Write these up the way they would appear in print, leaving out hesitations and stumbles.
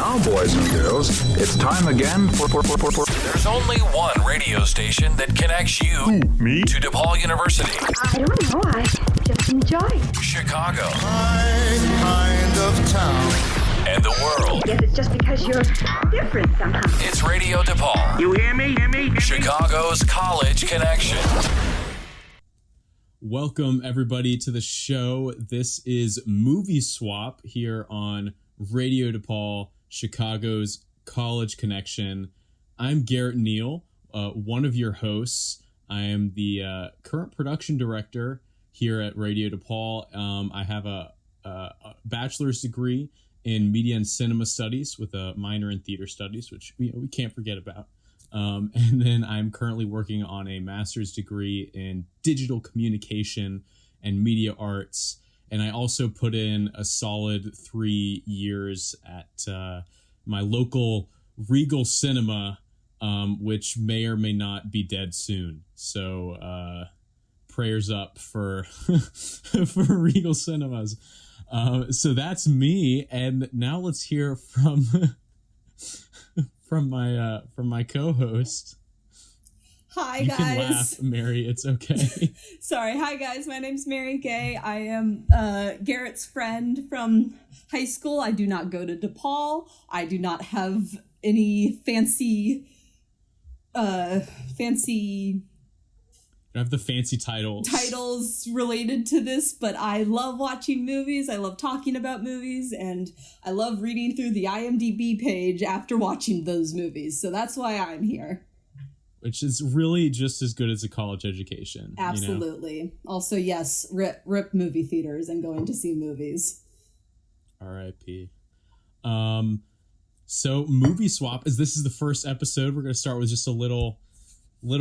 Now, boys and girls, it's time again for... There's only one radio station that connects you to DePaul University. I don't know, I just enjoy it. Chicago. My kind of town. And the world. I guess it's just because you're different somehow. It's Radio DePaul. You hear me? Chicago's College Connection. Welcome, everybody, to the show. This is Movie Swap here on Radio DePaul, Chicago's College Connection. I'm Garrett Neal, one of your hosts. I am the current production director here at Radio DePaul. I have a bachelor's degree in media and cinema studies with a minor in theater studies, which we can't forget about. And then I'm currently working on a master's degree in digital communication and media arts. And I also put in a solid 3 years at my local Regal Cinema, which may or may not be dead soon. So prayers up for for Regal Cinemas. So that's me. And now let's hear from from my co-host. Hi, you guys. You can laugh, Mary. It's okay. Sorry. Hi, guys. My name's Mary Gay. I am Garrett's friend from high school. I do not go to DePaul. I do not have any fancy I have the fancy titles related to this, but I love watching movies. I love talking about movies, and I love reading through the IMDb page after watching those movies. So that's why I'm here. Which is really just as good as a college education. Absolutely. You know? Also, yes, rip movie theaters and going to see movies. R.I.P. So Movie Swap, as this is the first episode, we're going to start with just a little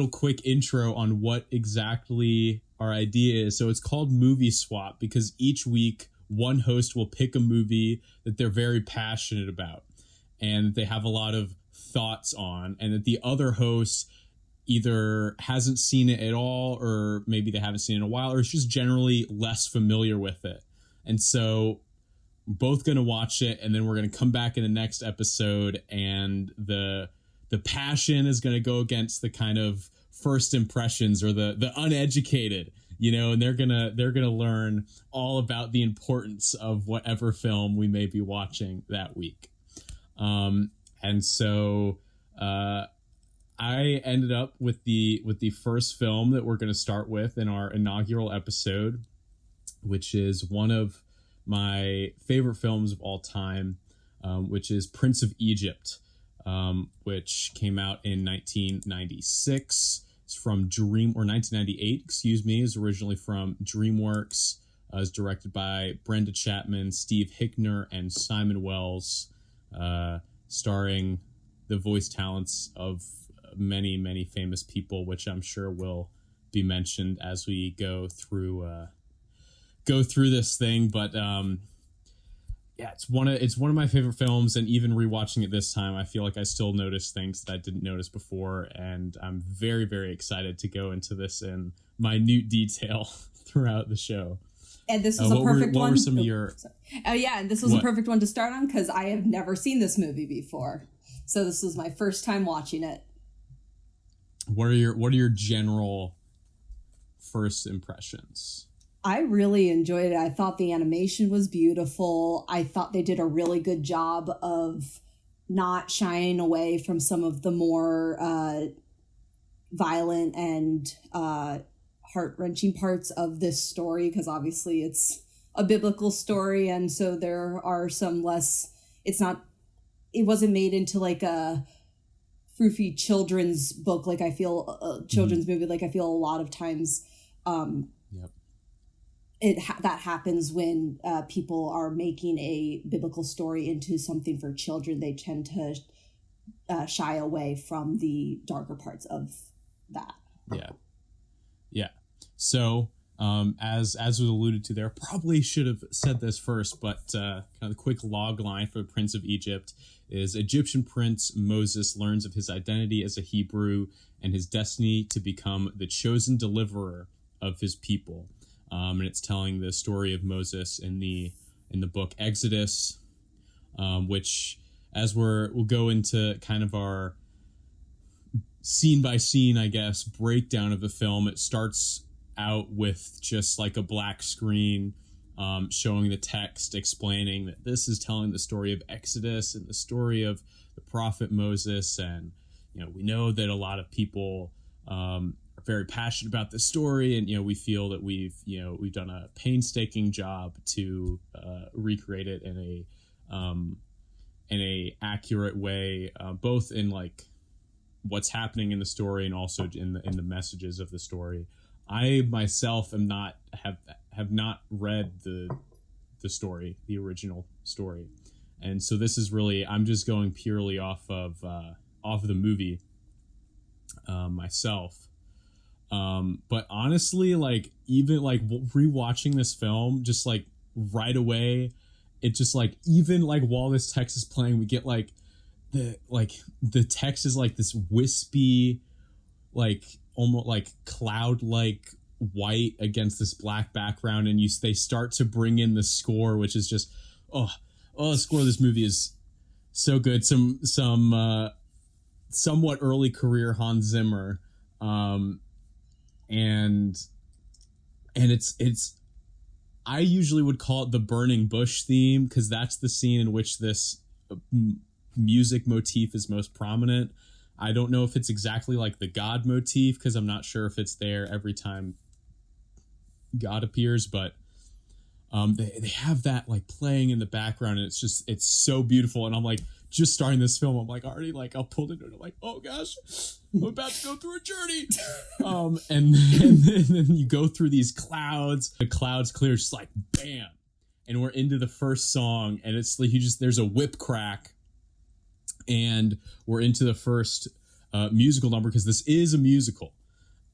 quick intro on what exactly our idea is. So it's called Movie Swap because each week one host will pick a movie that they're very passionate about and they have a lot of thoughts on, and that the other host either hasn't seen it at all, or maybe they haven't seen it in a while, or is just generally less familiar with it. And so we're both going to watch it, and then we're going to come back in the next episode, and the passion is going to go against the kind of first impressions or the uneducated, and they're going to learn all about the importance of whatever film we may be watching that week. And so I ended up with the first film that we're going to start with in our inaugural episode, which is one of my favorite films of all time, which is Prince of Egypt. Which came out in 1996. It's from 1998, excuse me. Is originally from DreamWorks. Is directed by Brenda Chapman, Steve Hickner, and Simon Wells, starring the voice talents of many, many famous people, which I'm sure will be mentioned as we go through this thing. But yeah, it's one of my favorite films, and even rewatching it this time, I feel like I still notice things that I didn't notice before, and I'm very, very excited to go into this in minute detail throughout the show. And this was a perfect one. What were some of your? Oh yeah, and this was a perfect one to start on because I have never seen this movie before, so this was my first time watching it. What are your general first impressions? I really enjoyed it. I thought the animation was beautiful. I thought they did a really good job of not shying away from some of the more violent and heart-wrenching parts of this story, because obviously it's a biblical story, and so there are some less... It wasn't made into like a froofy children's book, like I feel children's movie, like I feel a lot of times... that happens when people are making a biblical story into something for children. They tend to shy away from the darker parts of that. Yeah. So, as was alluded to there, probably should have said this first, but kind of the quick log line for the Prince of Egypt is Egyptian Prince Moses learns of his identity as a Hebrew and his destiny to become the chosen deliverer of his people. And it's telling the story of Moses in the book Exodus, which as we'll go into kind of our scene by scene, I guess, breakdown of the film. It starts out with just like a black screen showing the text explaining that this is telling the story of Exodus and the story of the prophet Moses. And, we know that a lot of people are very passionate about this story. And, we feel that we've done a painstaking job to recreate it in a accurate way, both in like what's happening in the story and also in the messages of the story. I myself have not read the story, the original story, and so this is really, I'm just going purely off of the movie myself. But honestly, like even like rewatching this film, just like right away, it just like even like while this text is playing, we get like the text is like this wispy, like almost like cloud like white against this black background, and they start to bring in the score, which is just the score of this movie is so good. Some somewhat early career Hans Zimmer, and it's I usually would call it the burning bush theme, because that's the scene in which this music motif is most prominent. I don't know if it's exactly like the God motif, because I'm not sure if it's there every time God appears, but they have that like playing in the background, and it's so beautiful. And I'm like, just starting this film, I'm like already like I'll pull into it. I'm like, oh gosh, I'm about to go through a journey. And then you go through these clouds. The clouds clear, just like bam, and we're into the first song, and it's like there's a whip crack, and we're into the first musical number, because this is a musical.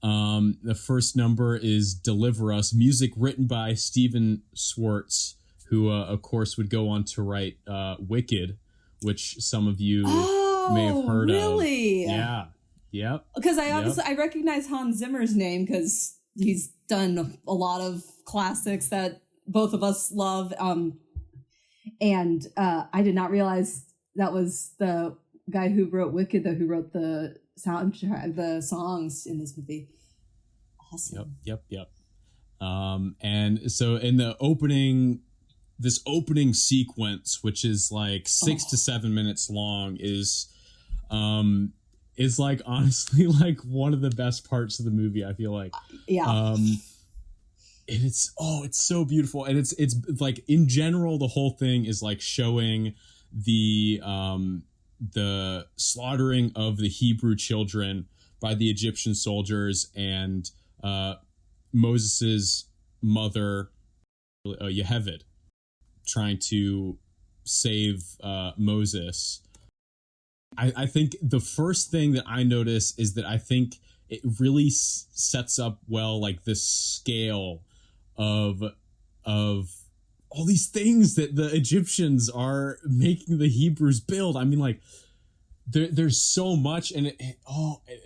The first number is Deliver Us, music written by Steven Schwartz, who of course would go on to write Wicked, which some of you may have heard really? of. Yeah. Yep. Because I recognize Hans Zimmer's name because he's done a lot of classics that both of us love. And I did not realize that was the guy who wrote Wicked, though, who wrote the soundtrack, the songs in this movie. Awesome. Yep. And so in this opening sequence, which is like 6 to 7 minutes long, is like honestly like one of the best parts of the movie, I feel like. Yeah. And it's so beautiful, and it's like in general the whole thing is like showing the slaughtering of the Hebrew children by the Egyptian soldiers, and Moses's mother Yocheved trying to save Moses. I think the first thing that I notice is that I think it really sets up well like this scale of all these things that the Egyptians are making the Hebrews build. I mean, like there's so much, and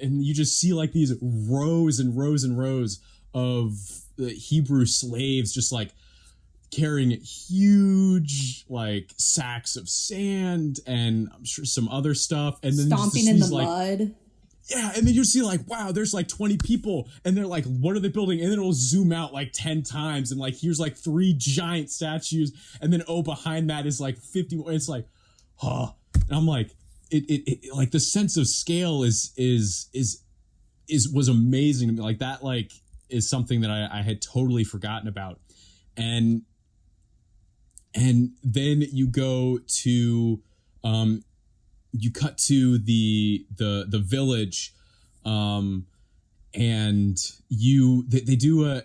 and you just see like these rows and rows and rows of the Hebrew slaves just like carrying huge like sacks of sand and I'm sure some other stuff, and then stomping in the mud. Yeah, and then you see like, wow, there's like 20 people, and they're like, what are they building? And then it'll zoom out like 10 times, and like here's like 3 giant statues, and then behind that is like 50 more. It's like, and I'm like, it like the sense of scale was amazing to me. Like that like is something that I had totally forgotten about, and then you go to you cut to the village, and they do a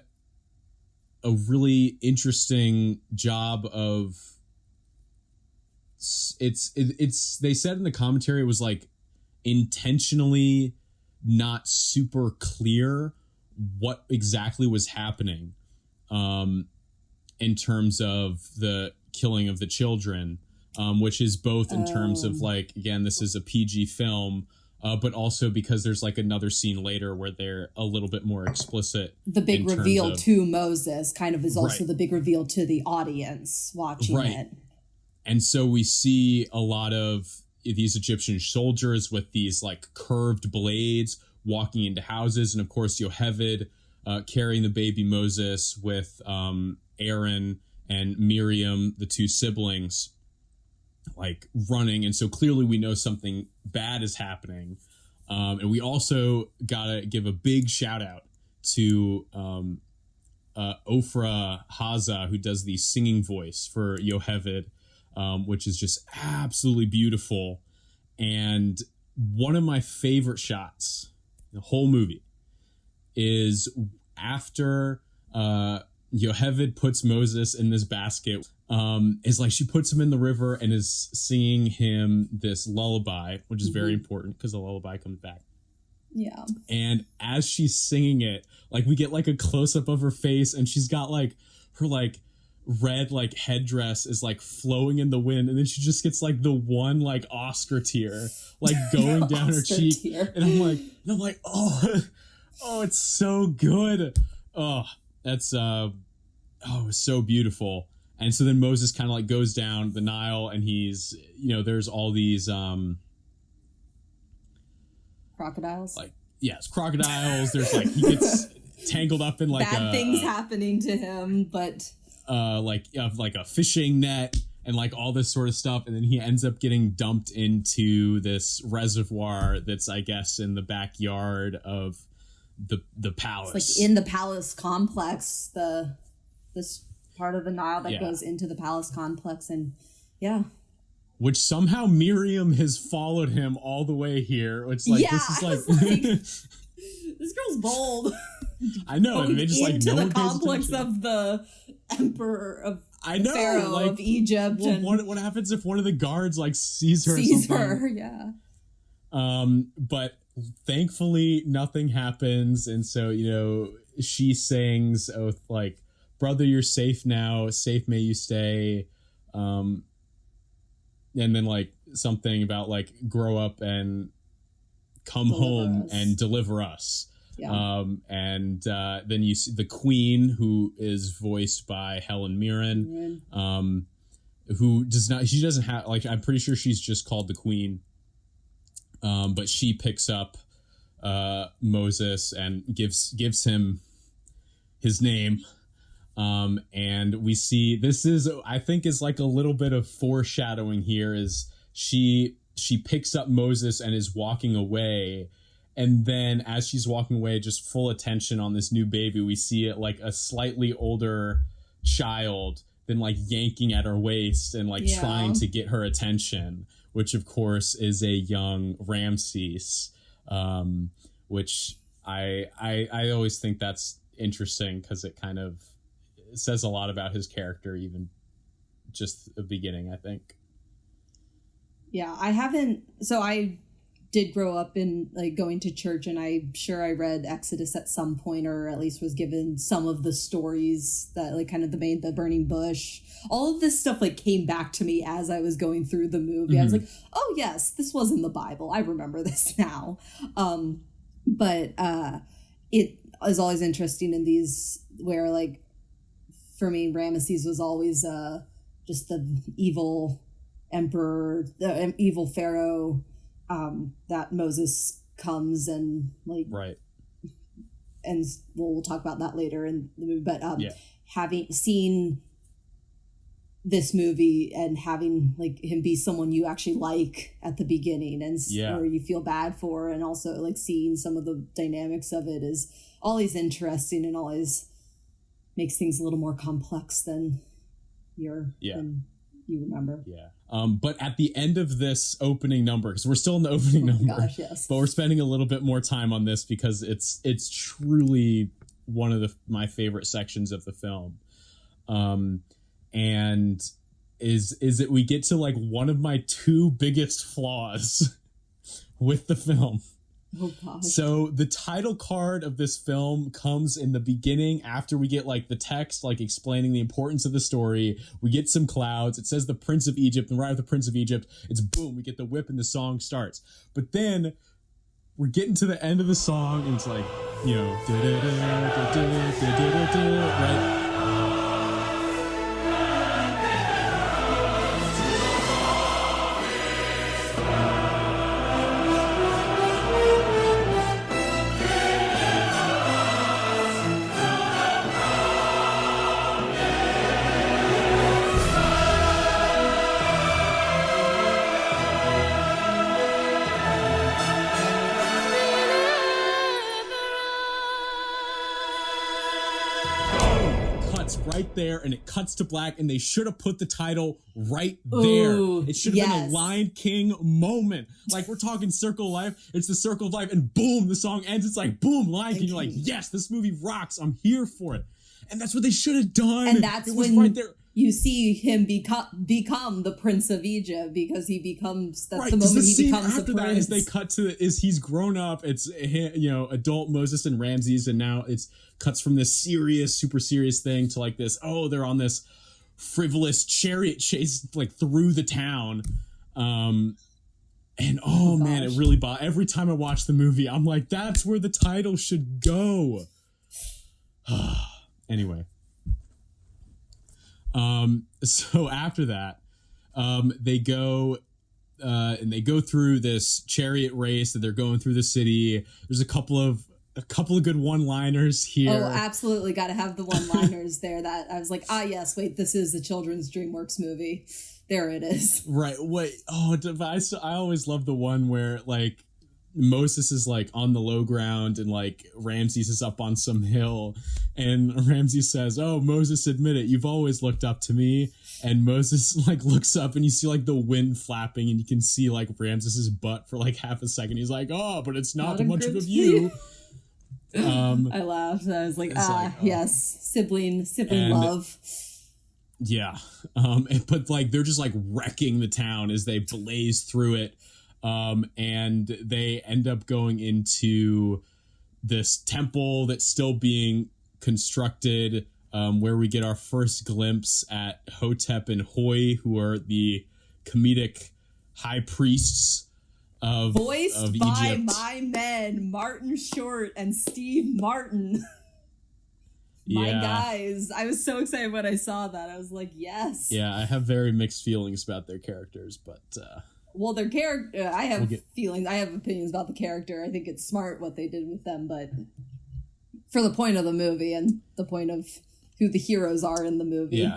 really interesting job of it's they said in the commentary it was like intentionally not super clear what exactly was happening in terms of the killing of the children, which is both in terms of like, again, this is a PG film, but also because there's like another scene later where they're a little bit more explicit. The big reveal to Moses kind of is also the big reveal to the audience watching it. And so we see a lot of these Egyptian soldiers with these like curved blades walking into houses. And of course, Yocheved carrying the baby Moses with Aaron and Miriam, the two siblings, like running. And so clearly we know something bad is happening. And we also got to give a big shout out to Ofra Haza, who does the singing voice for Yocheved, which is just absolutely beautiful. And one of my favorite shots in the whole movie is after Yocheved puts Moses in this basket, is like she puts him in the river and is singing him this lullaby, which is very important because the lullaby comes back. Yeah. And as she's singing it, like we get like a close up of her face, and she's got like her like red like headdress is like flowing in the wind, and then she just gets like the one like Oscar tear like going down her cheek, and I'm like, oh, it's so good. Oh, that's it's so beautiful. And so then Moses kind of like goes down the Nile, and he's, there's all these crocodiles. Like, yes, crocodiles. There's like he gets tangled up in like bad things happening to him, but like a fishing net and like all this sort of stuff, and then he ends up getting dumped into this reservoir that's, I guess, in the backyard of the palace. It's like in the palace complex, this part of the Nile that goes into the palace complex, and which somehow Miriam has followed him all the way here. It's like this is like this girl's bold. I know, and they just like into no the complex of the emperor of Pharaoh like, of Egypt. Well, and what happens if one of the guards like sees her? Yeah. But thankfully nothing happens, and so she sings like, "Brother, you're safe now. Safe may you stay." And then like something about like grow up and come home and deliver us. Yeah. And then you see the queen, who is voiced by Helen Mirren, who doesn't have like, I'm pretty sure she's just called the queen. But she picks up Moses and gives him his name. And we see I think is like a little bit of foreshadowing here, is she picks up Moses and is walking away. And then as she's walking away, just full attention on this new baby, we see it like a slightly older child then like yanking at her waist and like trying to get her attention, which of course is a young Ramses, which I always think that's interesting because it kind of says a lot about his character, even just the beginning, I think. Yeah, I did grow up in like going to church, and I'm sure I read Exodus at some point, or at least was given some of the stories that like kind of the burning bush, all of this stuff like came back to me as I was going through the movie. Mm-hmm. I was like, oh yes, this was in the Bible. I remember this now. But it is always interesting in these where like, for me, Ramesses was always just the evil emperor, the evil pharaoh, that Moses comes and like, right. And we'll talk about that later in the movie. But having seen this movie and having like him be someone you actually like at the beginning and or you feel bad for, and also like seeing some of the dynamics of it is always interesting and always makes things a little more complex than than you remember. Yeah. But at the end of this opening number, because we're still in the opening number, gosh, yes. But we're spending a little bit more time on this because it's truly one of my favorite sections of the film. And is that we get to like one of my two biggest flaws with the film. Oh, gosh. So the title card of this film comes in the beginning after we get like the text like explaining the importance of the story. We get some clouds. It says the Prince of Egypt, and right after the Prince of Egypt, it's boom, we get the whip and the song starts. But then we're getting to the end of the song and it's like, right? Right there, and it cuts to black, and they should have put the title right there. Ooh, it should have been a Lion King moment. Like, we're talking Circle of Life, it's the Circle of Life, and boom, the song ends. It's like, boom, Lion King. You're like, yes, this movie rocks. I'm here for it. And that's what they should have done. And that's when right there. You see him become the Prince of Egypt, because he becomes, that's right, the moment the he becomes after the prince. that is they cut to, is he's grown up. It's, adult Moses and Ramses, and now it's cuts from this serious, super serious thing to like this, they're on this frivolous chariot chase like through the town. And man, it really every time I watch the movie, I'm like, that's where the title should go. Anyway. So after that, they go and they go through this chariot race, and they're going through the city. There's a couple of good one-liners here. Oh, absolutely. Got to have the one-liners there. That I was like, yes, wait, this is a children's DreamWorks movie. There it is. Right. Wait. Oh, I always love the one where like Moses is like on the low ground and like Ramses is up on some hill, and Ramses says, "Oh, Moses, admit it, you've always looked up to me." And Moses like looks up, and you see like the wind flapping, and you can see like Ramses's butt for like half a second. He's like, "Oh, but it's not much of a view." I laughed. I was like, yes, sibling love. Yeah. But like they're just like wrecking the town as they blaze through it. And they end up going into this temple that's still being constructed, where we get our first glimpse at Hotep and Hoi, who are the comedic high priests of Voiced by Egypt. my men, Martin Short and Steve Martin. My guys. I was so excited when I saw that. I was like, yes. Yeah, I have very mixed feelings about their characters, but... Well, their character, I have feelings. I have opinions about the character. I think it's smart what they did with them, but for the point of the movie and the point of who the heroes are in the movie.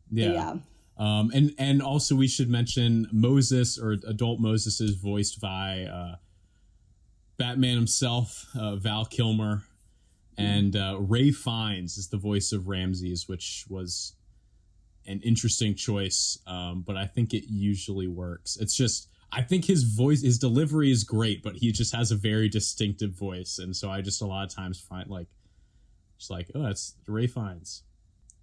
Yeah. And also we should mention Moses, or adult Moses, is voiced by Batman himself, Val Kilmer, and Ray Fiennes is the voice of Ramses, which was an interesting choice, but I think it usually works. It's just, I think his delivery is great, but he just has a very distinctive voice, and so I just a lot of times find that's Ray Fiennes.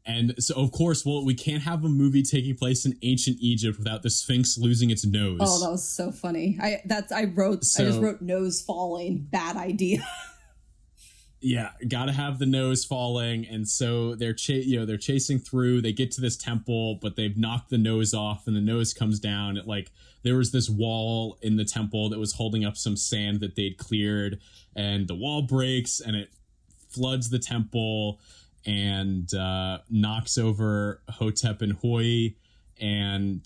And so of course, we can't have a movie taking place in ancient Egypt without the Sphinx losing its nose. Oh, that was so funny. I just wrote nose falling. Bad idea. Yeah, gotta have the nose falling, and so they're chasing through. They get to this temple, but they've knocked the nose off, and the nose comes down. There was this wall in the temple that was holding up some sand that they'd cleared, and the wall breaks, and it floods the temple, and knocks over Hotep and Hoi, and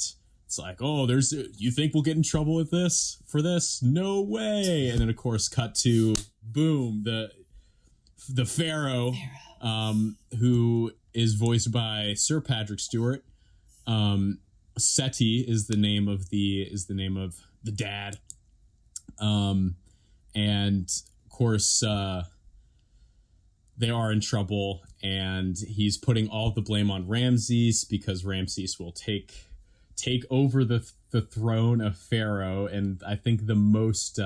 it's like, you think we'll get in trouble with this? For this? No way! And then of course, cut to boom, the Pharaoh, who is voiced by Sir Patrick Stewart. Seti is the name of the dad. And of course, they are in trouble, and he's putting all the blame on Ramses because Ramses will take over the throne of Pharaoh. And I think the most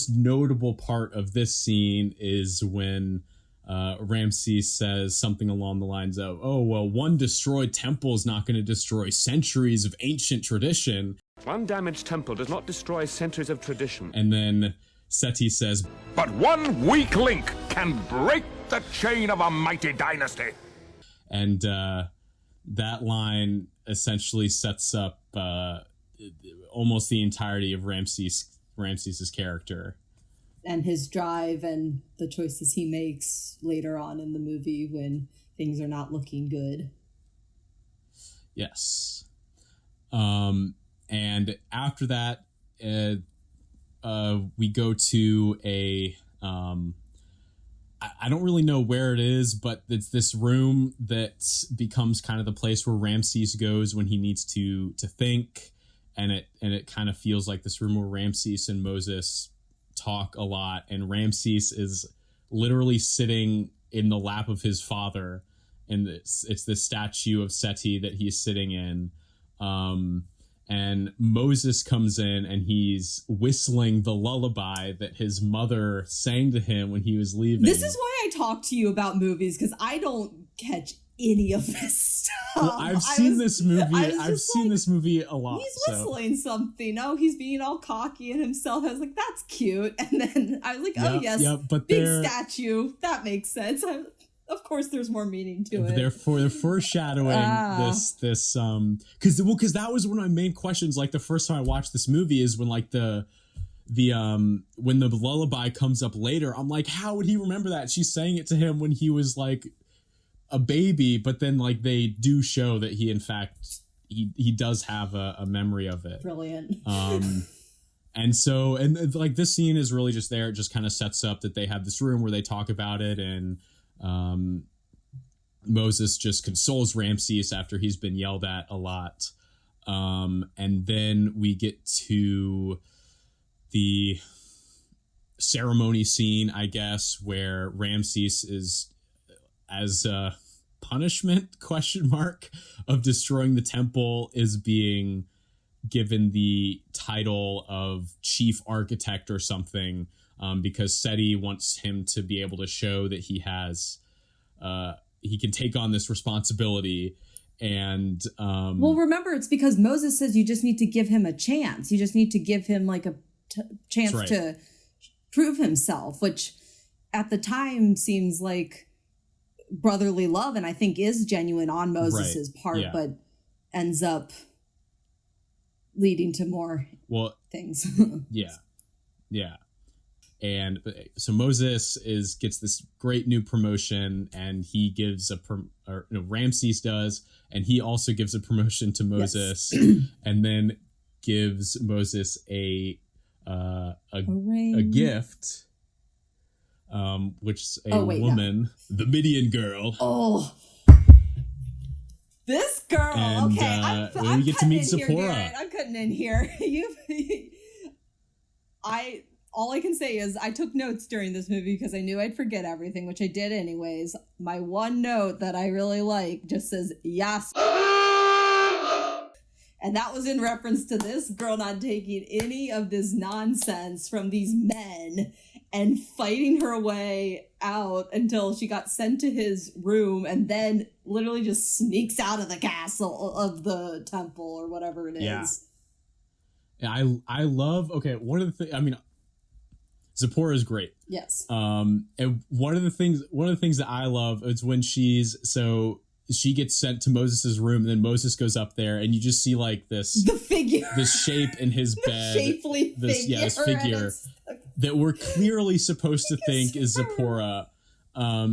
notable part of this scene is when Ramses says something along the lines of, "Oh, well, one destroyed temple is not going to destroy centuries of ancient tradition. One damaged temple does not destroy centuries of tradition." And then Seti says, "But one weak link can break the chain of a mighty dynasty." And that line essentially sets up almost the entirety of Ramses's character. And his drive and the choices he makes later on in the movie when things are not looking good. Yes. And after that, we go to a I don't really know where it is, but it's this room that becomes kind of the place where Ramses goes when he needs to think, and it kind of feels like this room where Ramses and Moses talk a lot, and Ramses is literally sitting in the lap of his father, and it's this statue of Seti that he's sitting in. And Moses comes in and he's whistling the lullaby that his mother sang to him when he was leaving. This is why I talk to you about movies, because I don't catch any of this stuff. Well, I've seen this movie a lot. He's whistling something. Oh, he's being all cocky and himself. I was like, that's cute. And then I was like, oh, yes, but big statue. That makes sense. Of course, there's more meaning to it. They're foreshadowing this because that was one of my main questions. Like the first time I watched this movie is when like the when the lullaby comes up later. I'm like, how would he remember that? She's saying it to him when he was like a baby, but then like they do show that he in fact he does have a memory of it. Brilliant. And like this scene is really just there. It just kind of sets up that they have this room where they talk about it, and Moses just consoles Ramses after he's been yelled at a lot. And then we get to the ceremony scene, I guess, where Ramses is, as a punishment of destroying the temple, is being given the title of chief architect or something, because Seti wants him to be able to show that he has he can take on this responsibility. And well, remember, it's because Moses says you just need to give him a chance. You just need to give him like a chance to prove himself, which at the time seems like brotherly love, and I think is genuine on Moses's part, but ends up leading to more things. Yeah. And so Moses gets this great new promotion, and he gives Ramses does, and he also gives a promotion to Moses, and then gives Moses a gift, which is a woman, the Midian girl. Oh, this girl. And, okay, we get to meet Zipporah. I'm cutting in here. All I can say is I took notes during this movie because I knew I'd forget everything, which I did anyways. My one note that I really like just says, yes. And that was in reference to this girl not taking any of this nonsense from these men and fighting her way out until she got sent to his room, and then literally just sneaks out of the castle of the temple or whatever it is. Yeah, I love, one of the things, I mean, Zipporah is great. Yes. And one of the things that I love is when she gets sent to Moses's room, and then Moses goes up there, and you just see like the figure, this shape in his bed, this figure that we're clearly supposed to think is Zipporah. But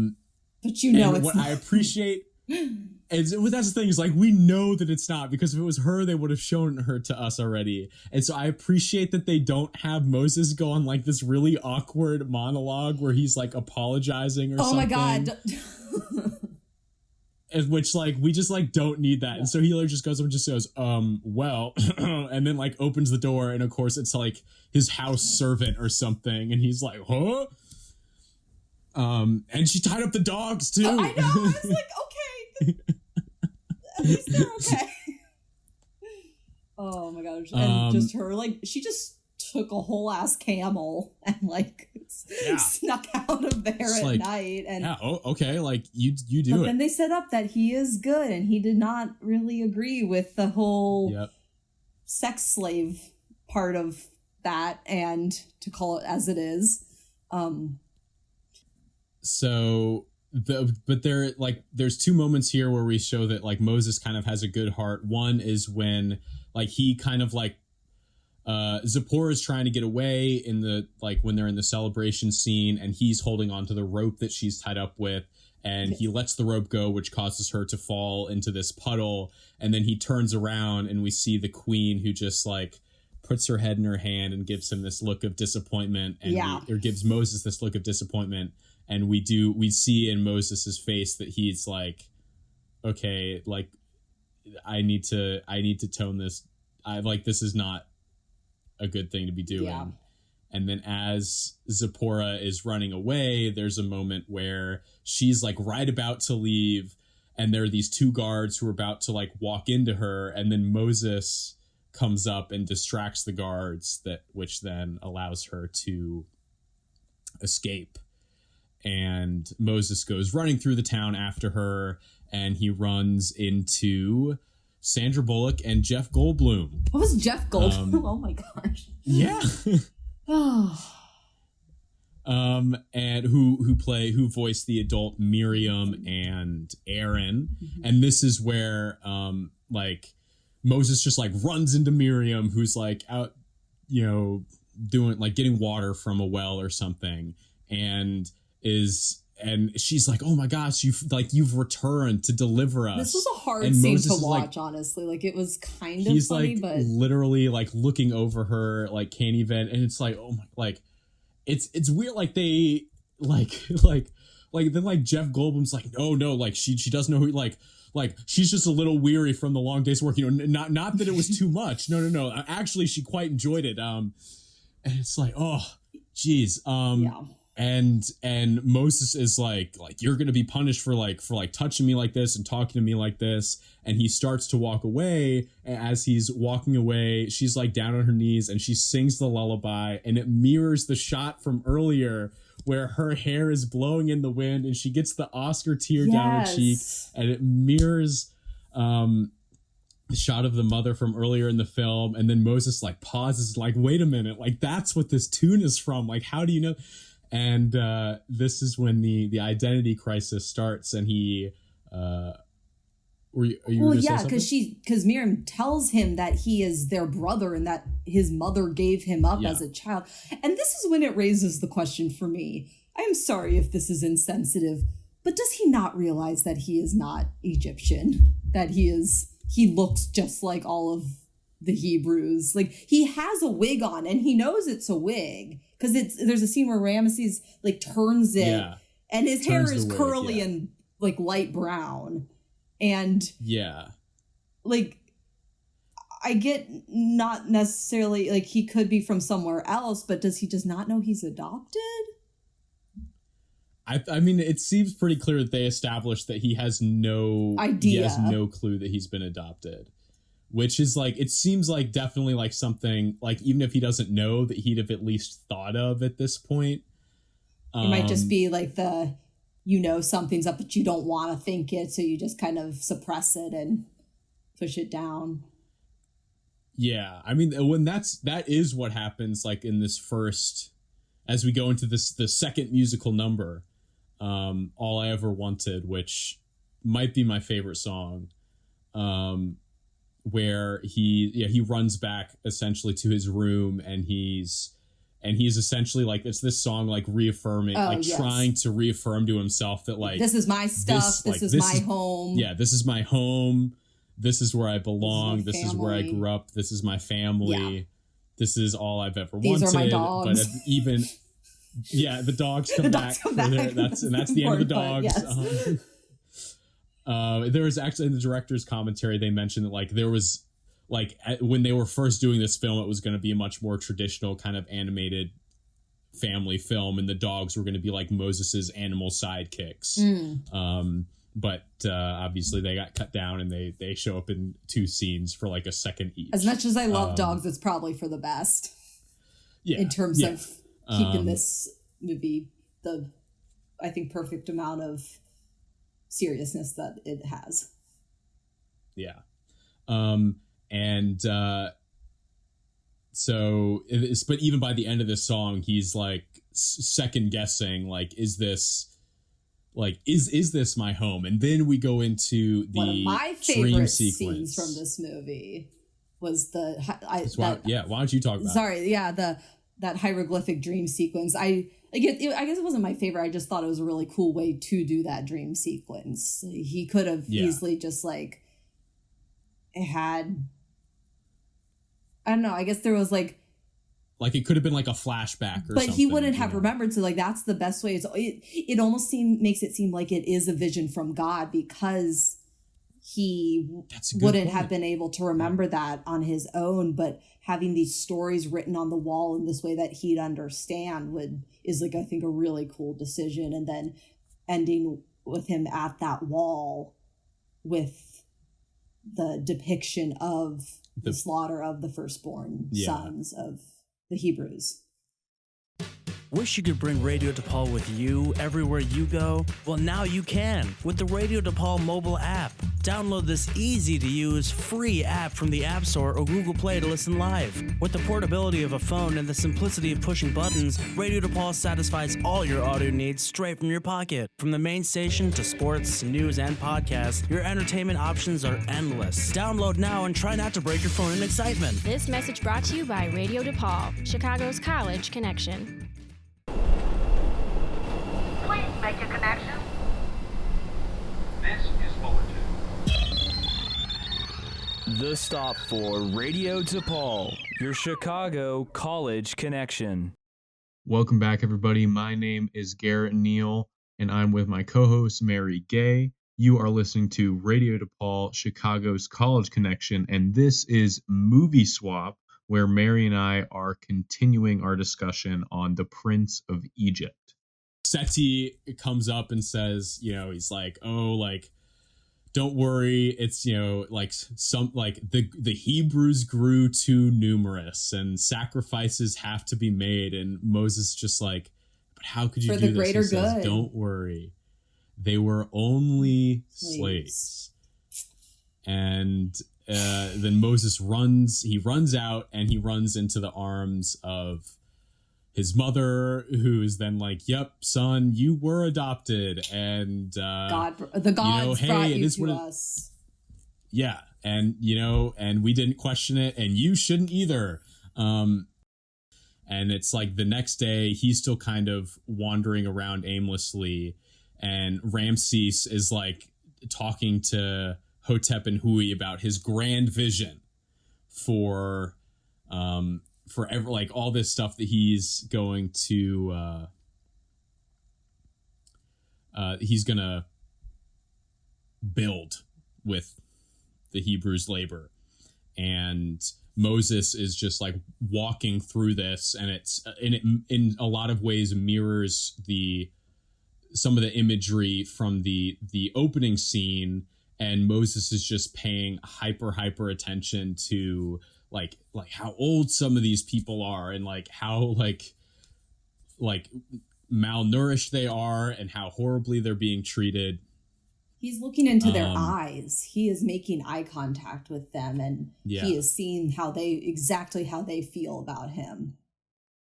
it's what not. I appreciate. And that's the thing, is like, we know that it's not, because if it was her, they would have shown her to us already. And so I appreciate that they don't have Moses go on like this really awkward monologue where he's like apologizing or something. Oh my God. Which like, we just like don't need that. And so he like just goes up and just goes, well, and then like opens the door, and of course it's like his house servant or something. And he's like, huh? And she tied up the dogs too. I know. I was like, okay. At least they're okay. Oh my gosh. And just her, like, she just took a whole ass camel and like snuck out of there at night. And okay, like you do but it. Then they set up that he is good, and he did not really agree with the whole sex slave part of that, and to call it as it is. But there's two moments here where we show that like Moses kind of has a good heart. One is when like he kind of like Zipporah is trying to get away in the, like, when they're in the celebration scene, and he's holding onto the rope that she's tied up with, and he lets the rope go, which causes her to fall into this puddle. And then he turns around and we see the queen, who just like puts her head in her hand and gives him this look of disappointment, and or gives Moses this look of disappointment. And we see in Moses's face that he's like, okay, like I need to tone this. This is not a good thing to be doing. Yeah. And then as Zipporah is running away, there's a moment where she's like right about to leave, and there are these two guards who are about to like walk into her, and then Moses comes up and distracts the guards, which then allows her to escape. And Moses goes running through the town after her, and he runs into Sandra Bullock and Jeff Goldblum. What was Jeff Goldblum? Oh my gosh. Yeah. And who voiced the adult Miriam and Aaron. Mm-hmm. And this is where like Moses just like runs into Miriam, who's like out, doing like getting water from a well or something, and she's like, oh my gosh, you've returned to deliver us. This was a hard scene to watch, honestly. Like, it was kind of funny, like, but literally like looking over her, like can't even, and it's like, oh my, like it's weird. Like they like then like Jeff Goldblum's like, no, like she doesn't know who, like she's just a little weary from the long day's work, not that it was too much. No. Actually, she quite enjoyed it. And it's like, oh, geez. Yeah. And Moses is like you're gonna be punished for touching me like this and talking to me like this, and he starts to walk away. And as he's walking away, she's like down on her knees and she sings the lullaby, and it mirrors the shot from earlier where her hair is blowing in the wind and she gets the Oscar tear down her cheek, and it mirrors the shot of the mother from earlier in the film. And then Moses like pauses, like, wait a minute, like that's what this tune is from, like how do you know? And this is when the identity crisis starts, and he because Miriam tells him that he is their brother and that his mother gave him up as a child. And this is when it raises the question for me. I am sorry if this is insensitive, but does he not realize that he is not Egyptian? That he looks just like all of the Hebrews. Like, he has a wig on and he knows it's a wig, because there's a scene where Ramesses like turns it and his hair is curly and like light brown. And like, I get not necessarily like he could be from somewhere else, but does he just not know he's adopted? I mean, it seems pretty clear that they established that he has no idea. He has no clue that he's been adopted, which is like, it seems like definitely like something like, even if he doesn't know, that he'd have at least thought of at this point. It might just be like something's up, but you don't want to think it, so you just kind of suppress it and push it down. Yeah, I mean, when that is what happens, like in this first, as we go into the second musical number, All I Ever Wanted, which might be my favorite song, where he runs back essentially to his room, and he's essentially like, it's this song like reaffirming, trying to reaffirm to himself that like, this is my stuff, this is my home. Yeah, this is my home. This is where I belong. This is where I grew up. This is my family. Yeah. This is all I've ever wanted. These are my dogs. But even the dogs come back. That's the end of the dogs. Yes. There was actually, in the director's commentary, they mentioned that like there was like when they were first doing this film, it was going to be a much more traditional kind of animated family film, and the dogs were going to be like Moses's animal sidekicks. But obviously they got cut down, and they show up in 2 scenes for like a second each. As much as I love dogs, it's probably for the best. Yeah, in terms of keeping this movie the, I think, perfect amount of seriousness that it has. Yeah. So it's, but even by the end of this song, he's like second guessing, like, is this my home? And then we go into the one of my favorite scenes from this movie was why don't you talk about it? that hieroglyphic dream sequence. I guess it wasn't my favorite. I just thought it was a really cool way to do that dream sequence. He could have easily just like had, I don't know, I guess there was like it could have been like a flashback or but something. he wouldn't have remembered. So like, that's the best way. It almost makes it seem like it is a vision from God, because he wouldn't have been able to remember that on his own, but having these stories written on the wall in this way that he'd understand is like, I think, a really cool decision. And then ending with him at that wall with the depiction of the slaughter of the firstborn sons of the Hebrews. Wish you could bring Radio DePaul with you everywhere you go? Well, now you can with the Radio DePaul mobile app. Download this easy-to-use, free app from the App Store or Google Play to listen live. With the portability of a phone and the simplicity of pushing buttons, Radio DePaul satisfies all your audio needs straight from your pocket. From the main station to sports, news, and podcasts, your entertainment options are endless. Download now and try not to break your phone in excitement. This message brought to you by Radio DePaul, Chicago's college connection. Please make your connection. This is Bulletin. The stop for Radio DePaul, your Chicago college connection. Welcome back, everybody. My name is Garrett Neal, and I'm with my co-host, Mary Gay. You are listening to Radio DePaul, Chicago's college connection, and this is Movie Swap, where Mary and I are continuing our discussion on The Prince of Egypt. Seti comes up and says, he's like, don't worry, it's, the Hebrews grew too numerous and sacrifices have to be made. And Moses just like, but how could you do this? For the greater good. Don't worry. They were only slaves. And then Moses runs out and he runs into the arms of his mother, who is then like, yep, son, you were adopted. And the gods brought you to us. Yeah. And, and we didn't question it, and you shouldn't either. And it's like the next day he's still kind of wandering around aimlessly, and Ramses is like talking to Hotep and Hui about his grand vision for all this stuff that he's going to build with the Hebrews' labor. And Moses is just like walking through this, and it in a lot of ways mirrors some of the imagery from the opening scene, and Moses is just paying hyper attention to like how old some of these people are, and like how like malnourished they are, and how horribly they're being treated. He's looking into their eyes. He is making eye contact with them, and he is seeing exactly how they feel about him.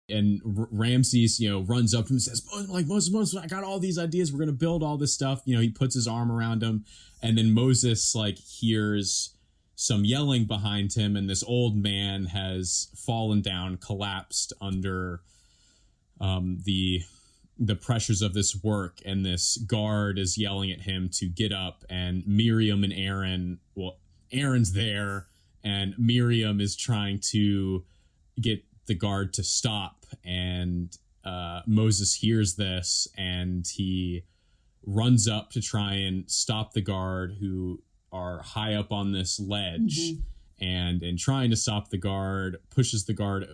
And Ramses, runs up to him and says, Moses, I got all these ideas. We're going to build all this stuff. He puts his arm around him, and then Moses hears some yelling behind him, and this old man has fallen down, collapsed under the pressures of this work, and this guard is yelling at him to get up, and Miriam and Aaron's there, and Miriam is trying to get the guard to stop, and Moses hears this, and he runs up to try and stop the guard, who are high up on this ledge, and in trying to stop the guard, pushes the guard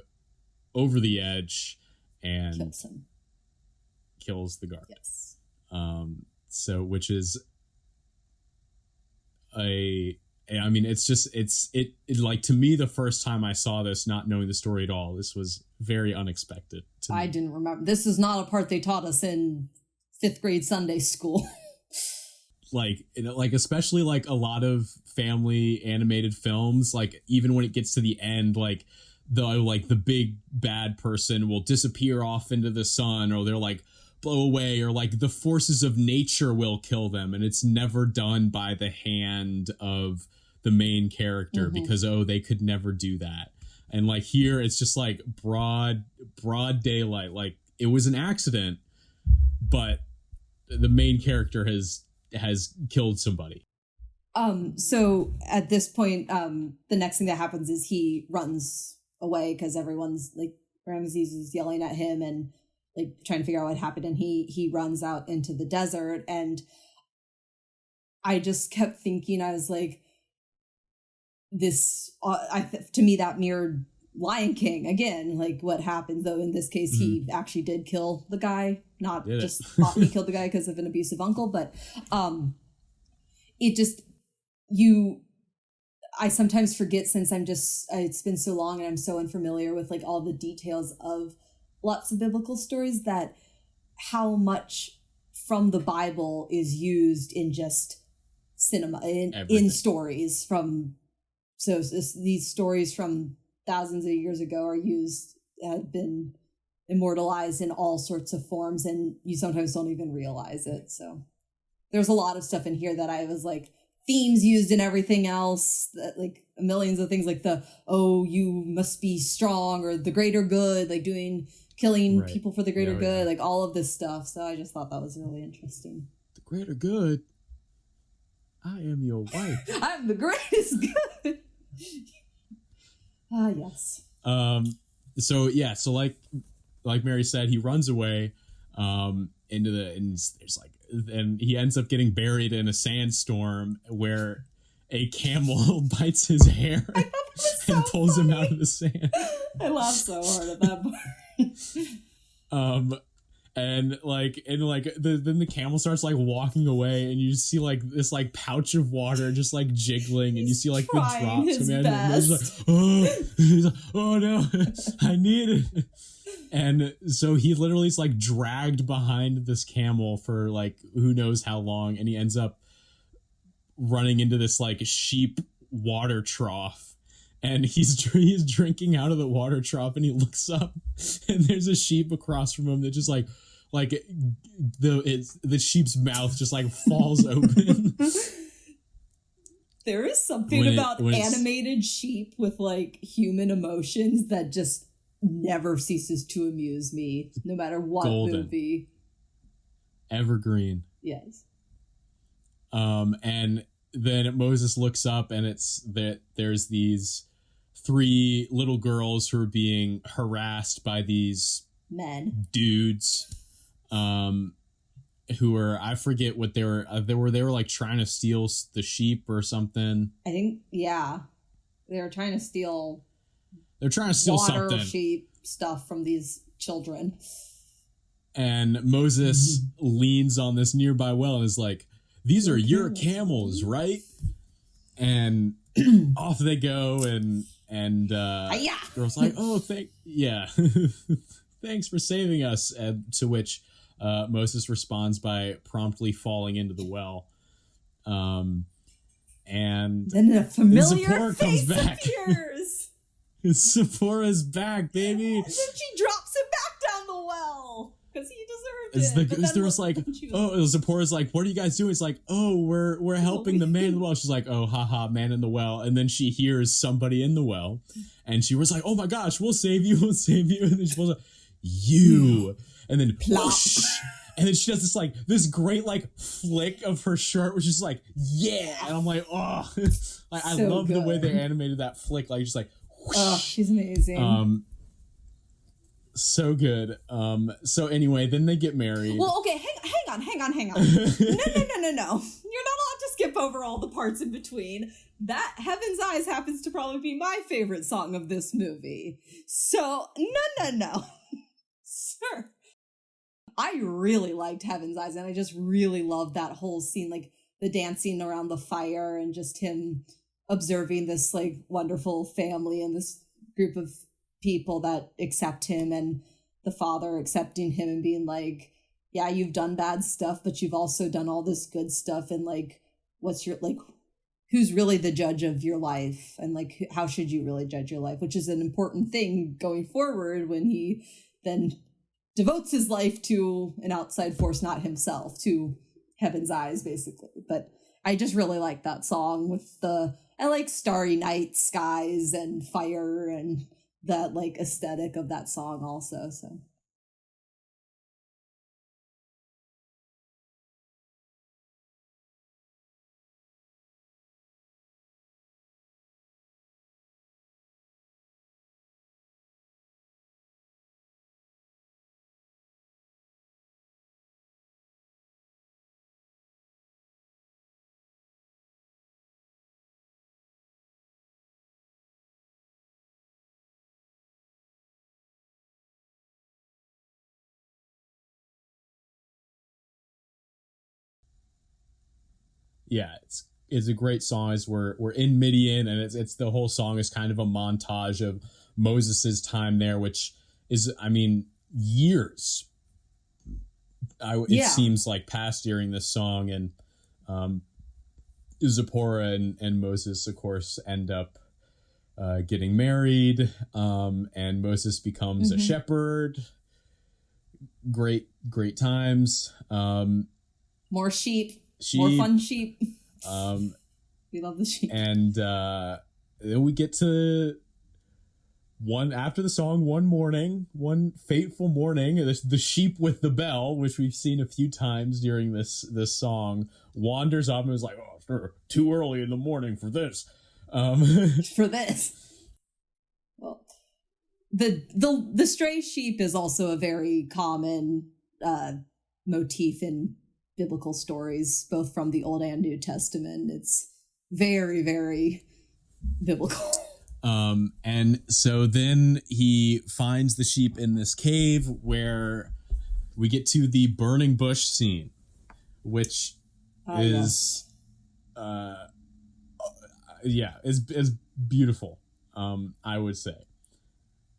over the edge and kills the guard. Yes. Which is it's like, to me, the first time I saw this, not knowing the story at all, this was very unexpected to me. I didn't remember. This is not a part they taught us in 5th grade Sunday school. Especially like a lot of family animated films, like even when it gets to the end, like the big bad person will disappear off into the sun, or they're like blow away, or like the forces of nature will kill them, and it's never done by the hand of the main character, because they could never do that. And like here, it's just like broad broad daylight. Like, it was an accident, but the main character has killed somebody. So at this point, the next thing that happens is he runs away because everyone's like, Ramses is yelling at him and like trying to figure out what happened, and he runs out into the desert. And I just kept thinking, I was like, this to me that mirrored Lion King again. Like, what happens though in this case, he actually did kill the guy, not just thought he killed the guy because of an abusive uncle, but it just, I sometimes forget, since it's been so long and I'm so unfamiliar with like all the details of lots of biblical stories, that how much from the Bible is used in just cinema, in stories from, these stories from thousands of years ago have been immortalized in all sorts of forms, and you sometimes don't even realize it. So there's a lot of stuff in here that I was like, themes used in everything else, that like millions of things, like you must be strong, or the greater good, like killing people for the greater good, like all of this stuff. So I just thought that was really interesting. The greater good? I am your wife. I'm the greatest good. Yes. So like Mary said, he runs away and he ends up getting buried in a sandstorm where a camel bites his hair and pulls him out of the sand. I laughed so hard at that part. Then the camel starts like walking away, and you just see like this like pouch of water just like jiggling, and you see like the drops coming out, and he's like, oh no, I need it. And so he literally is like dragged behind this camel for like who knows how long, and he ends up running into this like sheep water trough, and he's drinking out of the water trough, and he looks up and there's a sheep across from him that just like the sheep's mouth just like falls open. There is something about animated sheep with like human emotions that just never ceases to amuse me, no matter what movie. Evergreen. Yes. And then Moses looks up, and it's that there's these 3 little girls who are being harassed by these dudes, who are, I forget what they were like trying to steal the sheep or something. I think, yeah, they're trying to steal. They're trying to steal water, something. Sheep stuff from these children. And Moses leans on this nearby well and is like, "These are your camels, right?" And off they go, and girl's like, "Oh, thanks for saving us." To which Moses responds by promptly falling into the well. And then a familiar Zipporah face comes back. appears. Zipporah's back, baby. And then she drops him back down the well because he deserved it. Zipporah's like, "What are you guys doing?" It's like, "Oh, we're helping the man in the well." She's like, "Oh, haha, man in the well." And then she hears somebody in the well, and she was like, "Oh my gosh, we'll save you, we'll save you." And then she pulls up, "You," and then whoosh, and then she does this great like flick of her shirt, which is like, "Yeah," and I'm like, "Oh," like I love the way they animated that flick, like just like. Whoosh. Oh, she's amazing. So good. So anyway, then they get married. Well, okay, hang on. No. You're not allowed to skip over all the parts in between. That Heaven's Eyes happens to probably be my favorite song of this movie. So, no. Sir. I really liked Heaven's Eyes, and I just really loved that whole scene, like the dancing around the fire and just him observing this like wonderful family and this group of people that accept him, and the father accepting him and being like, yeah, you've done bad stuff, but you've also done all this good stuff, and like, what's your, like, who's really the judge of your life, and like, how should you really judge your life, which is an important thing going forward when he then devotes his life to an outside force, not himself, to Heaven's Eyes, basically. But I just really like that song with I like starry night skies and fire and that like aesthetic of that song also. So yeah, it's a great song. As we're in Midian, and it's the whole song is kind of a montage of Moses's time there, which is, I mean, years. It seems like past during this song, and Zipporah and Moses, of course, end up getting married, and Moses becomes a shepherd. Great times. More sheep. More fun sheep. We love the sheep. And then we get to after the song, one fateful morning, the sheep with the bell, which we've seen a few times during this song, wanders up and is like, oh, too early in the morning for this. For this. Well, the stray sheep is also a very common motif in biblical stories, both from the Old and New Testament. It's very, very biblical. And so then he finds the sheep in this cave where we get to the burning bush scene, which is is beautiful. I would say,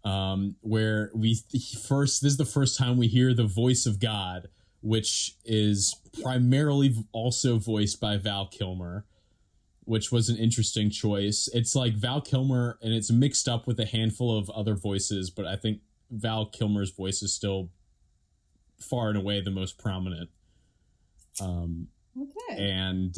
where this is the first time we hear the voice of God, which is primarily also voiced by Val Kilmer, which was an interesting choice. It's like Val Kilmer, and it's mixed up with a handful of other voices, but I think Val Kilmer's voice is still far and away the most prominent. And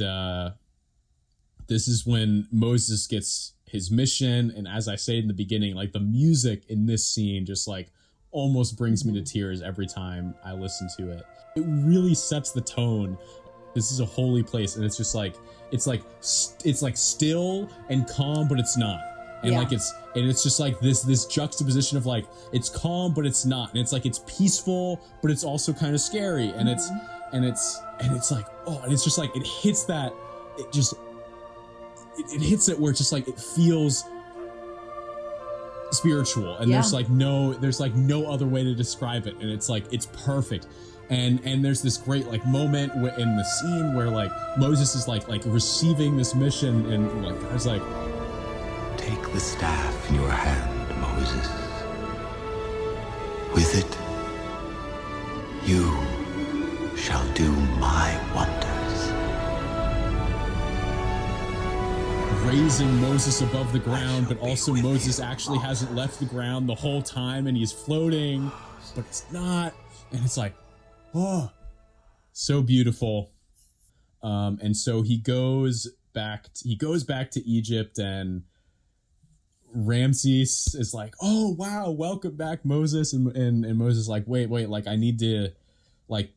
this is when Moses gets his mission, and as I say in the beginning, like the music in this scene just like almost brings me to tears every time I listen to it. It really sets the tone. This is a holy place, and it's just like it's like still and calm, but it's not. And it's just like this juxtaposition of like it's calm but it's not, and it's like it's peaceful but it's also kind of scary, and it's like, oh, and it's just like it hits that it hits it where it's just like it feels spiritual, and there's no other way to describe it, and it's like it's perfect. And there's this great like moment in the scene where like Moses is like receiving this mission, and like God's like, take the staff in your hand, Moses. With it, you shall do my wonders. Raising Moses above the ground, but also Moses actually hasn't left the ground the whole time, and he's floating, but it's not, and it's like, oh, so beautiful. And so he goes back to Egypt, and Ramses is like, oh wow, welcome back, Moses, and Moses is like, wait, like I need to, like,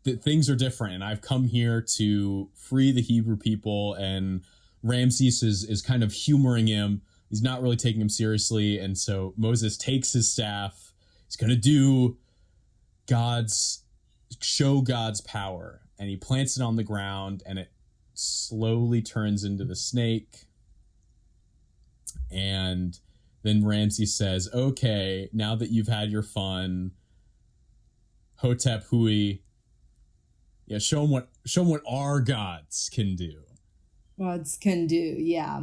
things are different, and I've come here to free the Hebrew people. And Ramses is kind of humoring him. He's not really taking him seriously, and so Moses takes his staff. He's gonna show God's power, and he plants it on the ground, and it slowly turns into the snake. And then Ramses says, okay, now that you've had your fun, Hotep Hui, show them what our gods can do. Gods can do, yeah.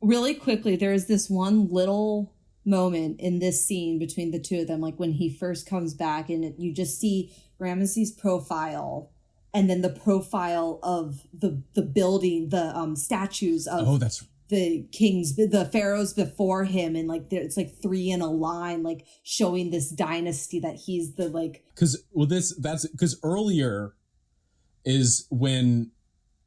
Really quickly, there's this one little moment in this scene between the two of them, like when he first comes back, and you just see Ramesses' profile, and then the profile of the building, the statues of the kings, the pharaohs before him, and like it's like three in a line, like showing this dynasty that he's the like. Because earlier is when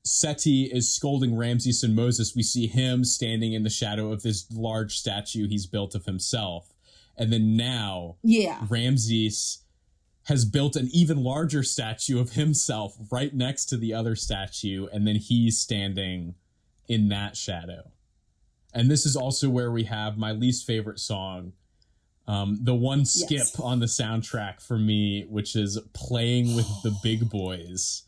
Seti is scolding Ramses and Moses, we see him standing in the shadow of this large statue he's built of himself. And then now Ramses has built an even larger statue of himself right next to the other statue, and then he's standing in that shadow. And this is also where we have my least favorite song, the one skip on the soundtrack for me, which is Playing with the Big Boys.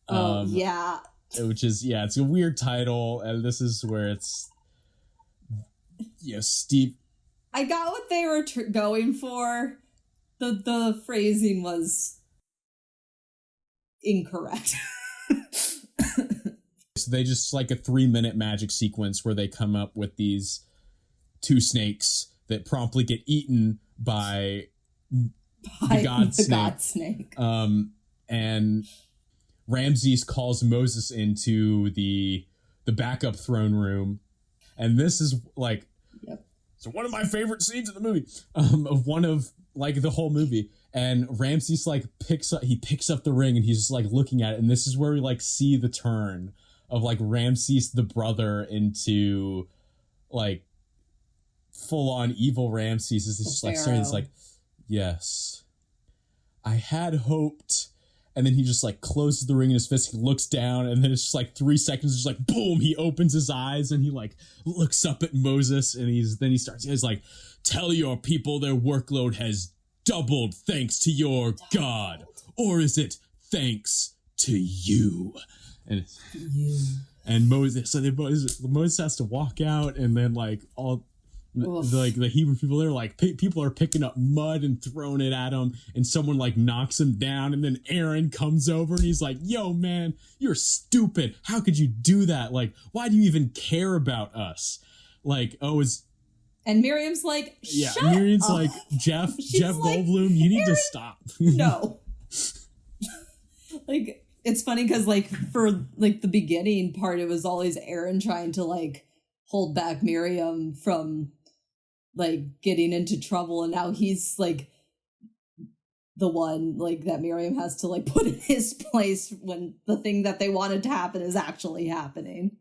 Which is, it's a weird title, and this is where it's, Steve. I got what they were going for. The phrasing was incorrect. So they just like a 3-minute magic sequence where they come up with these 2 snakes that promptly get eaten by the god snake. And Ramses calls Moses into the backup throne room, and this is like so one of my favorite scenes in the movie, of one of like the whole movie. And Ramses like picks up the ring, and he's just like looking at it, and this is where we like see the turn of like Ramses the brother into like full on evil Ramses. Is just like starting, it's like, yes, I had hoped. And then he just like closes the ring in his fist, he looks down, and then it's just like 3 seconds, just like boom, he opens his eyes and he like looks up at Moses, and he's like, tell your people their workload has doubled thanks to your God, or is it thanks to you? And Moses has to walk out, and then like all like the Hebrew people, they're like people are picking up mud and throwing it at him, and someone like knocks him down, and then Aaron comes over and he's like, yo man, you're stupid, how could you do that, like why do you even care about us, like and Miriam's like, Miriam's like, Jeff like, Goldblum, you need Aaron, to stop. No. Like, it's funny because like for like the beginning part, it was always Aaron trying to like hold back Miriam from like getting into trouble, and now he's like the one like that Miriam has to like put in his place when the thing that they wanted to happen is actually happening.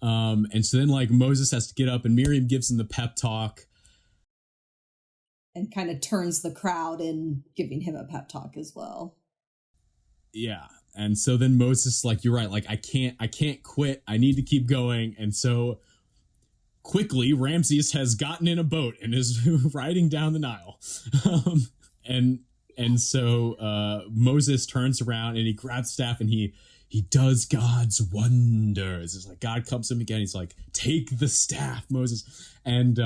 And so then like Moses has to get up, and Miriam gives him the pep talk and kind of turns the crowd in giving him a pep talk as well. Yeah. And so then Moses, like, you're right, like I can't quit, I need to keep going. And so quickly Ramses has gotten in a boat and is riding down the Nile. And so Moses turns around and he grabs staff and he does God's wonders. It's like God comes to him again. He's like, take the staff, Moses. And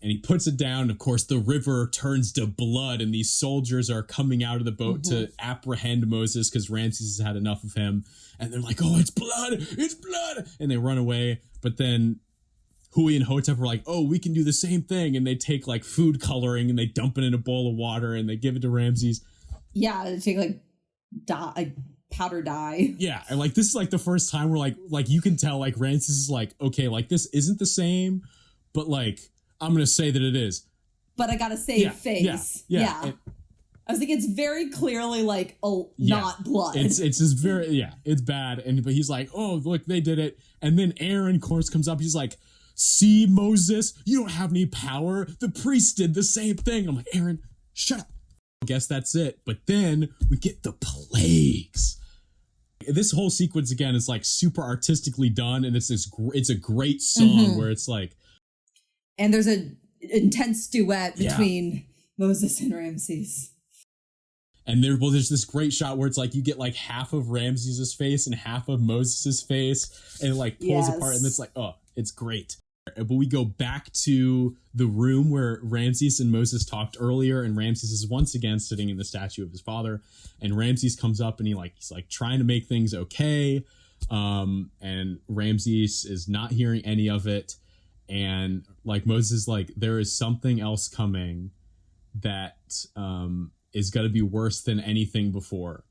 he puts it down. Of course, the river turns to blood, and these soldiers are coming out of the boat to apprehend Moses because Ramses has had enough of him. And they're like, oh, it's blood, it's blood. And they run away. But then Hui and Hotep are like, oh, we can do the same thing. And they take like food coloring and they dump it in a bowl of water and they give it to Ramses. Yeah, they take like powder dye. Yeah, and like this is like the first time where like you can tell like Ramses is like, okay, like this isn't the same, but like I'm gonna say that it is. But I gotta save face. Yeah. I was like, it's very clearly like not blood. It's just very it's bad. But he's like, oh look, they did it. And then Aaron, of course, comes up. He's like, see, Moses, you don't have any power. The priest did the same thing. I'm like, Aaron, shut up. I guess that's it. But then we get the plagues. This whole sequence again is like super artistically done, and it's a great song where it's like, and there's an intense duet between Moses and Ramses. And there's this great shot where it's like you get like half of Ramses' face and half of Moses' face, and it like pulls apart, and it's like, oh, it's great. But we go back to the room where Ramses and Moses talked earlier, and Ramses is once again sitting in the statue of his father, and Ramses comes up and he's like trying to make things okay, and Ramses is not hearing any of it, and like Moses is like, there is something else coming that is going to be worse than anything before.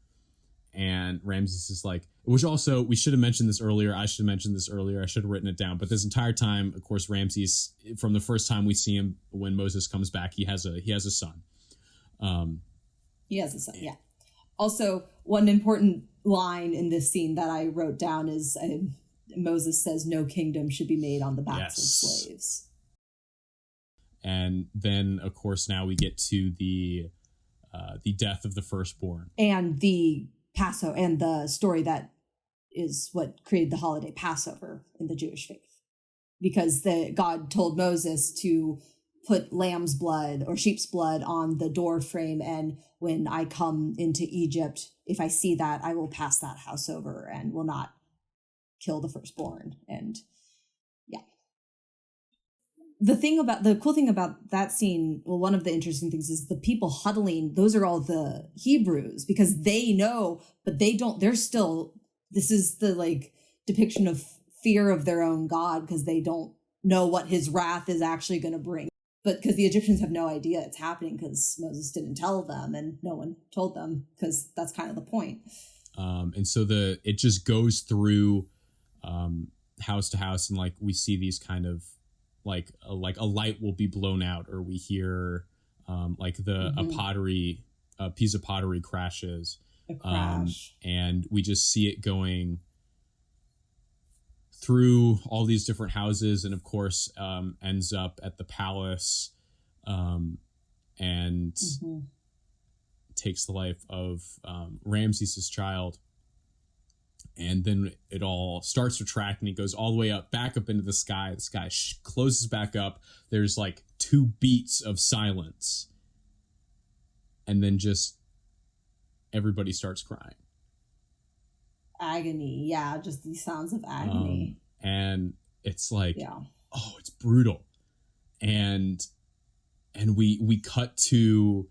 And Ramses is like, which also, we should have mentioned this earlier. I should have mentioned this earlier. I should have written it down. But this entire time, of course, Ramses, from the first time we see him, when Moses comes back, he has a son. He has a son, yeah. Also, one important line in this scene that I wrote down is Moses says, "No kingdom should be made on the backs of slaves." And then, of course, now we get to the death of the firstborn. And the Passover, and the story that is what created the holiday Passover in the Jewish faith. Because God told Moses to put lamb's blood or sheep's blood on the door frame, and when I come into Egypt, if I see that, I will pass that house over and will not kill the firstborn. And yeah. The cool thing about that scene, well, one of the interesting things is the people huddling, those are all the Hebrews, because they know, but they don't, they're still, this is the like depiction of fear of their own God, because they don't know what his wrath is actually going to bring. But because the Egyptians have no idea it's happening, because Moses didn't tell them and no one told them, because that's kind of the point. And so it just goes through house to house, and like we see these kind of like a light will be blown out, or we hear like a piece of pottery crashes, and we just see it going through all these different houses, and of course ends up at the palace, and takes the life of Ramses' child. And then it all starts to track, and it goes all the way up, back up into the sky. The sky closes back up. There's like 2 beats of silence, and then just everybody starts crying. Agony, yeah, just these sounds of agony. And it's like, oh, it's brutal. And we cut to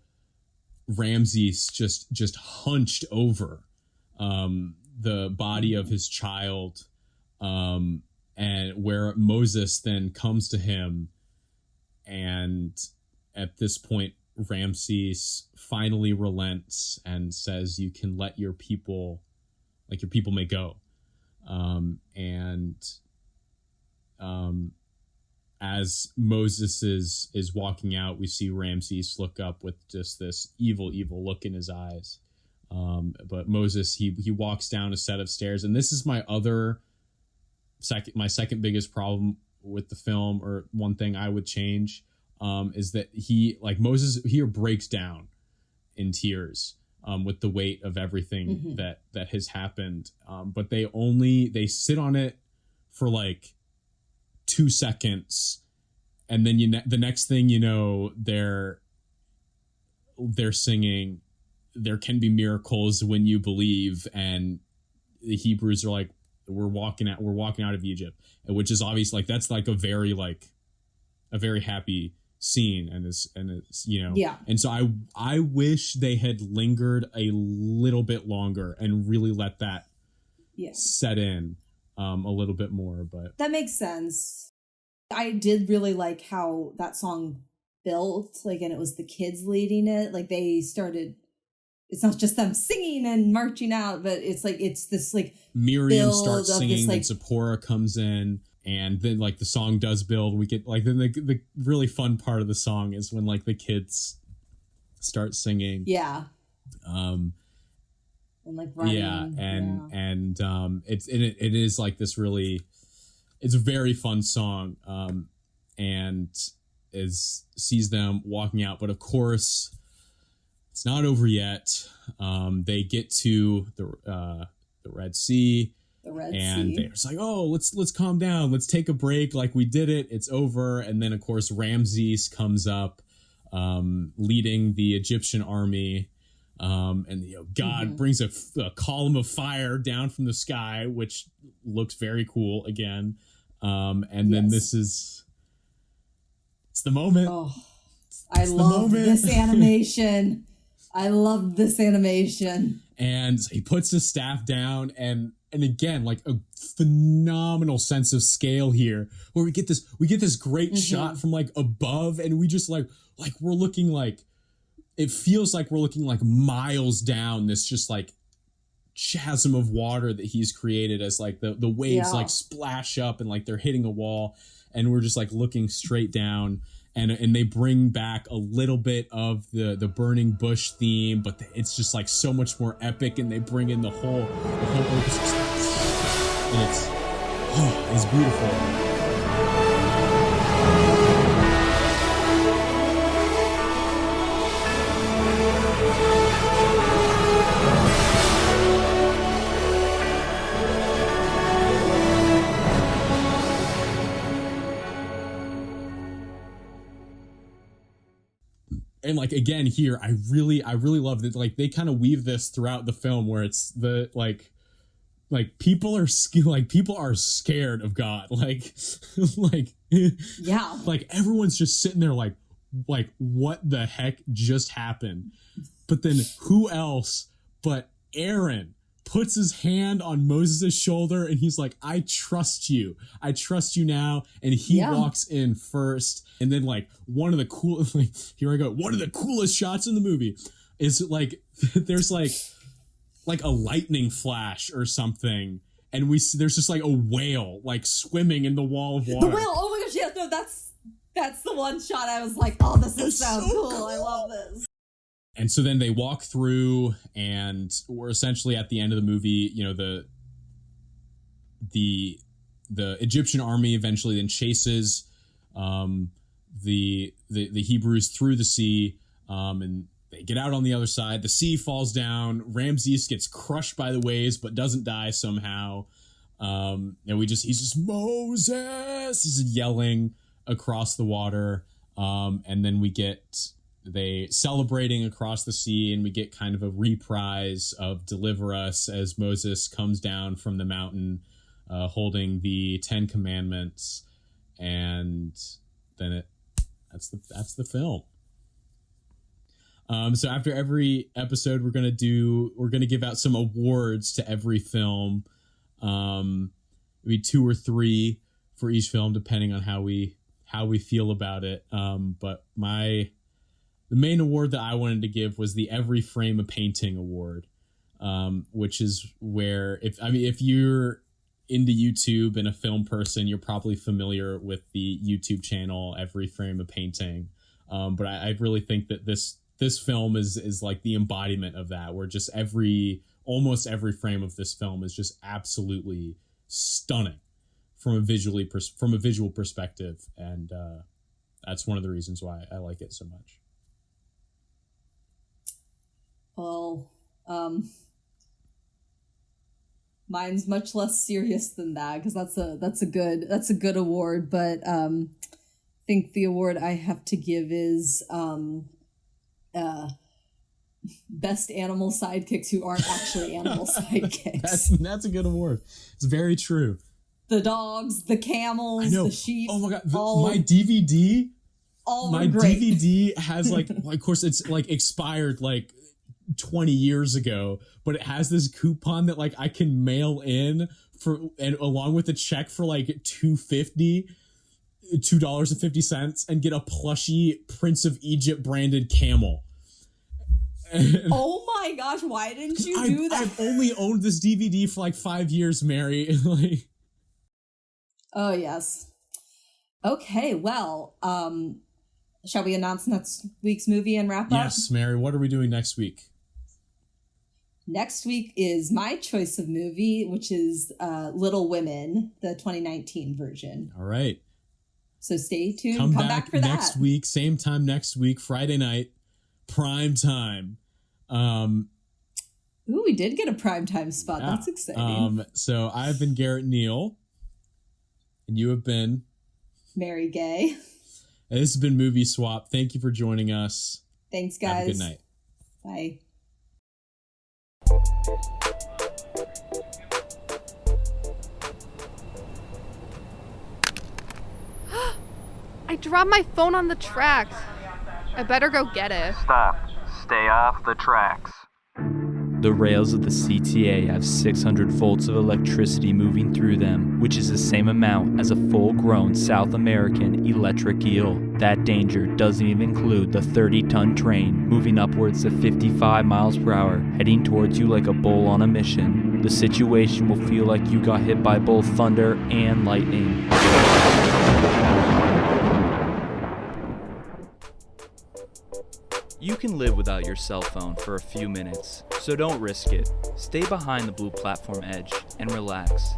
Ramses just hunched over the body of his child, and where Moses then comes to him, and at this point Ramses finally relents and says, "You can let your people may go." As Moses is walking out, we see Ramses look up with just this evil look in his eyes. But Moses, he walks down a set of stairs, and this is my second biggest problem with the film, or one thing I would change, is that Moses here breaks down in tears with the weight of everything that has happened. But they sit on it for like 2 seconds, and then the next thing you know, they're singing, "There can be miracles when you believe," and the Hebrews are like, we're walking out of Egypt, which is obvious, like that's like a very happy scene, and it's and so I wish they had lingered a little bit longer and really let that set in a little bit more. But that makes sense. I did really like how that song built, like, and it was the kids leading it, like they started. It's not just them singing and marching out, but it's like, it's this like Miriam starts singing, then Zipporah comes in, and then like the song does build. We get like, then the really fun part of the song is when like the kids start singing. Yeah. And like running. Yeah. And it is like this really, it's a very fun song. And sees them walking out, but of course, it's not over yet. They get to the Red Sea, and they're just like, "Oh, let's calm down. Let's take a break. Like, we did it. It's over." And then, of course, Ramses comes up, leading the Egyptian army, and God brings a column of fire down from the sky, which looks very cool again. And then it's the moment. Oh, I love this animation. I love this animation. And he puts his staff down, and again, like a phenomenal sense of scale here, where we get this great shot from like above, and we just like we're looking like, it feels like we're looking like miles down this just like chasm of water that he's created, as like the waves like splash up and like they're hitting a wall, and we're just like looking straight down, and they bring back a little bit of the burning bush theme, but it's just like so much more epic, and they bring in the whole orchestra, and it's beautiful. And like again here, I really love that. Like they kind of weave this throughout the film, where it's the like people are scared of God. Like yeah, like everyone's just sitting there like what the heck just happened? But then who else but Aaron puts his hand on Moses' shoulder, and he's like, I trust you now. And he walks in first. And then like one of the coolest, like, here I go, one of the coolest shots in the movie is like, there's like a lightning flash or something. And there's just like a whale like swimming in the wall of water. The whale, oh my gosh, yeah, no, that's the one shot I was like, oh, this is so cool. I love this. And so then they walk through, and we're essentially at the end of the movie. You know, the Egyptian army eventually then chases the Hebrews through the sea, and they get out on the other side. The sea falls down. Ramses gets crushed by the waves, but doesn't die somehow. And he's just Moses. He's yelling across the water, and then they celebrating across the sea, and we get kind of a reprise of Deliver Us as Moses comes down from the mountain holding the 10 Commandments, and then that's the film. So after every episode, we're gonna give out some awards to every film, maybe 2 or 3 for each film, depending on how we feel about it. But the main award that I wanted to give was the Every Frame a Painting award, which is where if you're into YouTube and a film person, you're probably familiar with the YouTube channel Every Frame a Painting. But I really think that this film is like the embodiment of that, where just almost every frame of this film is just absolutely stunning from a visual perspective, and that's one of the reasons why I like it so much. Well, mine's much less serious than that, because that's a good award. But I think the award I have to give is best animal sidekicks who aren't actually animal sidekicks. That's a good award. It's very true. The dogs, the camels, the sheep. Oh my god! My DVD. My DVD has like, of course, it's like expired like 20 years ago, but it has this coupon that like I can mail in and along with a check for like $2.50 and get a plushy Prince of Egypt branded camel. And oh my gosh, why didn't you do that? I've only owned this DVD for like 5 years, Mary. Like, oh yes. Okay, well, shall we announce next week's movie and wrap up? Yes, Mary, what are we doing next week? Next week is my choice of movie, which is Little Women, the 2019 version. All right. So stay tuned. Come back for next week, same time next week, Friday night, prime time. Ooh, we did get a prime time spot. Yeah. That's exciting. So I've been Garrett Neal, and you have been Mary Gay. And this has been Movie Swap. Thank you for joining us. Thanks, guys. Have a good night. Bye. I dropped my phone on the tracks. I better go get it. Stop. Stay off the tracks. The rails of the CTA have 600 volts of electricity moving through them, which is the same amount as a full-grown South American electric eel. That danger doesn't even include the 30-ton train moving upwards to 55 miles per hour, heading towards you like a bull on a mission. The situation will feel like you got hit by both thunder and lightning. You can live without your cell phone for a few minutes, so don't risk it. Stay behind the blue platform edge and relax.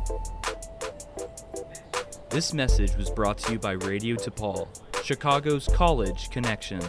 This message was brought to you by Radio DePaul, Chicago's college connection.